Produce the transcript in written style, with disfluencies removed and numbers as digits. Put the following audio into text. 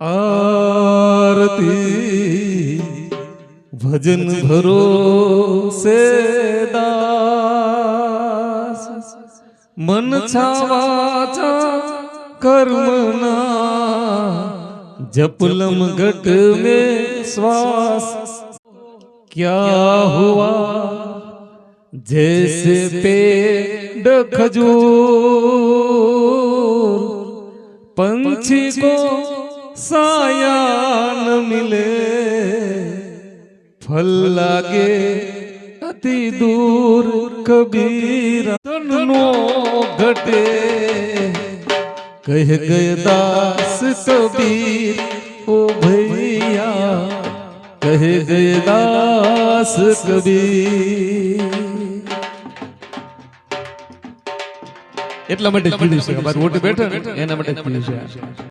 आरती भजन भरोसे दास मन छावाचा कर्मना जपलम घट में श्वास क्या हुआ जैसे पेड़ खजूर पंछी को साया न मिले फल लागे अति दूर कबीरा तन्नो घटे कह गए दास कबीर ओ भैया कह गए दास कबीर એટલા માટે જ પીડ્યું છે. અમારે ઓટે બેઠા ને એના માટે જ પીડ્યું છે.